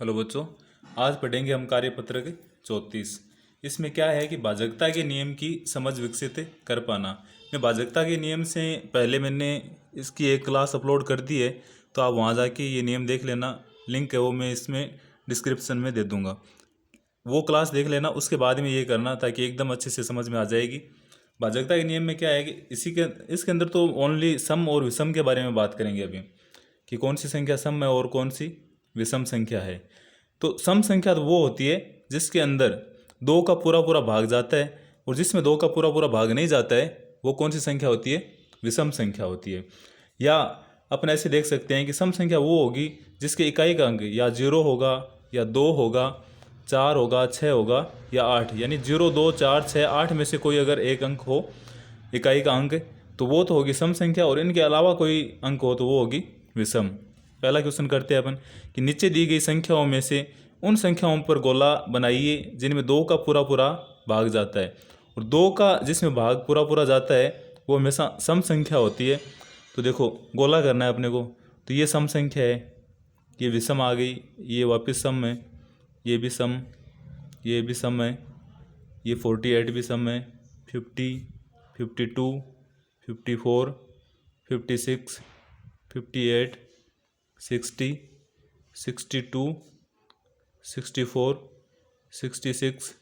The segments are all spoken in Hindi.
हेलो बच्चों, आज पढ़ेंगे हम कार्यपत्रक 34। इसमें क्या है कि भाजकता के नियम की समझ विकसित कर पाना। मैं भाजकता के नियम से पहले मैंने इसकी एक क्लास अपलोड कर दी है, तो आप वहाँ जाके ये नियम देख लेना। लिंक है वो मैं इसमें डिस्क्रिप्शन में दे दूँगा, वो क्लास देख लेना। उसके बाद में ये करना ताकि एकदम अच्छे से समझ में आ जाएगी। भाजकता के नियम में क्या है कि इसके अंदर तो ओनली सम और विषम के बारे में बात करेंगे अभी, कि कौन सी संख्या सम है और कौन सी विषम संख्या है। तो सम संख्या तो वो होती है जिसके अंदर दो का पूरा पूरा भाग जाता है, और जिसमें दो का पूरा पूरा भाग नहीं जाता है वो कौन सी संख्या होती है? विषम संख्या होती है। या अपन ऐसे देख सकते हैं कि सम संख्या वो होगी जिसके इकाई का अंक या 0 होगा, या 2 होगा, 4 होगा, 6 होगा, या 8। यानी 0, 2, 4, 6, 8 में से कोई अगर एक अंक हो इकाई का अंक, तो वो तो होगी सम संख्या, और इनके अलावा कोई अंक हो तो वो होगी विषम। पहला क्वेश्चन करते हैं अपन कि नीचे दी गई संख्याओं में से उन संख्याओं पर गोला बनाइए जिनमें दो का पूरा पूरा भाग जाता है, और दो का जिसमें भाग पूरा पूरा जाता है वो हमेशा सम संख्या होती है। तो देखो गोला करना है अपने को, तो ये सम संख्या है, ये विषम आ गई, ये वापस सम है, ये भी सम, ये भी सम है, ये 48 भी सम है, 50, 52, 54, 56, 58, 60, 62, 64, 66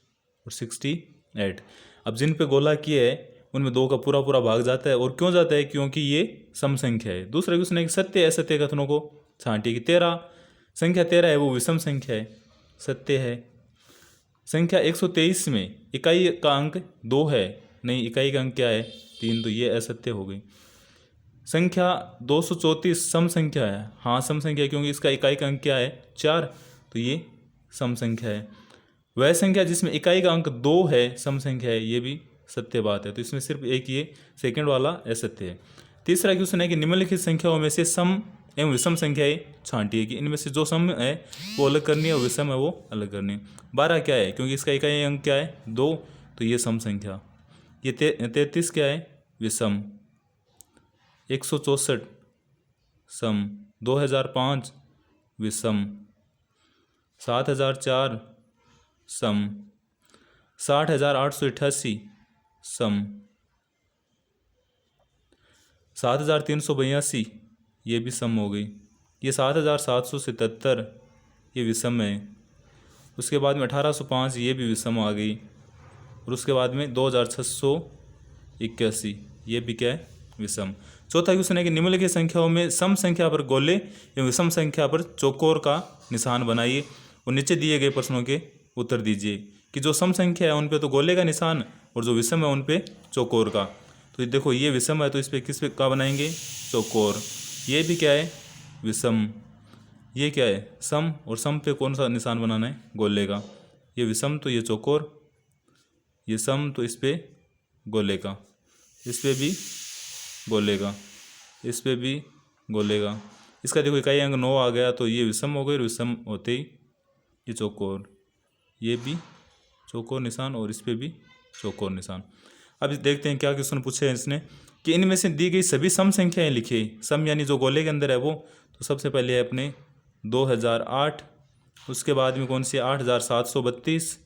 और 68। अब जिन पे गोला किया है उनमें दो का पूरा पूरा भाग जाता है, और क्यों जाता है? क्योंकि ये सम संख्या है। दूसरा क्वेश्चन है कि सत्य असत्य कथनों को छांटिए। कि 13 संख्या 13 है वो विषम संख्या है, सत्य है। संख्या 123 में इकाई का अंक 2 है, नहीं, इकाई का अंक क्या है? 3, तो ये असत्य हो गई। संख्या 234 सम संख्या है, हाँ सम संख्या है, क्योंकि इसका इकाई का अंक क्या है? 4, तो ये सम संख्या है। वह संख्या जिसमें इकाई का अंक 2 है सम संख्या है, ये भी सत्य बात है। तो इसमें सिर्फ एक ये सेकंड वाला असत्य है। तीसरा क्वेश्चन है कि निम्नलिखित संख्याओं में से सम एवं विषम संख्याएं छांटिए। कि इनमें से जो सम है वो अलग करनी है और विषम है वो अलग करनी है। 12 क्या है? क्योंकि इसका इकाई अंक क्या है? 2, तो ये सम संख्या। ये 33 क्या है? विषम। 164 सम। 2005 विषम। 7004 सम। 60,888 सम। 7,382 ये भी सम हो गई। ये 7,777 ये विषम है। उसके बाद में 1,805 ये भी विषम आ गई, और उसके बाद में 2,681 ये भी क्या है? विषम। चौथा क्वेश्चन है कि निम्नलिखित संख्याओं में सम संख्या पर गोले एवं विषम संख्या पर चौकोर का निशान बनाइए, और नीचे दिए गए प्रश्नों के उत्तर दीजिए। कि जो सम संख्या है उन पे तो गोले का निशान, और जो विषम है उन पे चौकोर का। तो देखो ये विषम है तो इस पे किस पे का बनाएंगे? चौकोर। ये भी क्या है? विषम। ये क्या है? सम, और सम पे कौन सा निशान बनाना है? गोले का। ये विषम तो ये चौकोर, ये सम तो इस पे गोले का, इस पे भी गोले का, इस पे भी गोले का। इसका देखो इकाई अंक 9 आ गया, तो ये विषम हो गई, और विषम होते ही ये चौकोर, ये भी चौकोर निशान, और इस पे भी चौकोर निशान। अब देखते हैं क्या क्वेश्चन पूछे हैं इसने। कि इनमें से दी गई सभी सम संख्याएं लिखिए। सम यानी जो गोले के अंदर है वो। तो सबसे पहले है अपने 2008, उसके बाद में कौन सी? 8,732,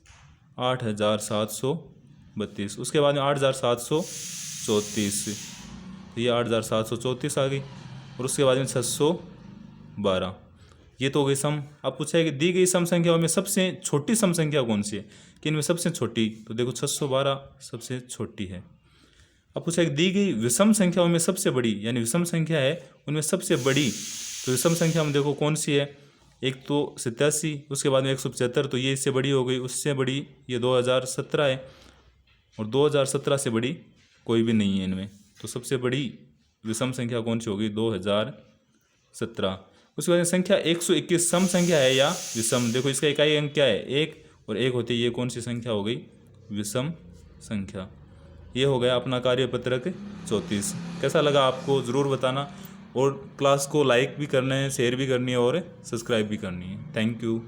8,732, उसके बाद में 8,734, तो ये 8,734 आ गई, और उसके बाद में 612, ये तो हो गई सम। अब पूछा है कि दी गई सम संख्याओं में सबसे छोटी सम संख्या कौन सी है? कि इनमें सबसे छोटी, तो देखो 612 सबसे छोटी है। अब पूछा है कि दी गई विषम संख्याओं में सबसे बड़ी, यानी विषम संख्या है उनमें सबसे बड़ी, तो विषम संख्या में देखो कौन सी है? एक तो 87, उसके बाद में 175, तो ये इससे बड़ी हो गई। उससे बड़ी ये 2017 है, और 2017 से बड़ी कोई भी नहीं है इनमें। तो सबसे बड़ी विषम संख्या कौन सी होगी? 2017। उसके बाद संख्या 121 सम संख्या है या विषम? देखो इसका इकाई अंक क्या है? 1, और 1 होती है, ये कौन सी संख्या हो गई? विषम संख्या। ये हो गया अपना कार्यपत्रक 34। कैसा लगा आपको ज़रूर बताना, और क्लास को लाइक भी करना है, शेयर भी करनी है, और सब्सक्राइब भी करनी है। Thank you.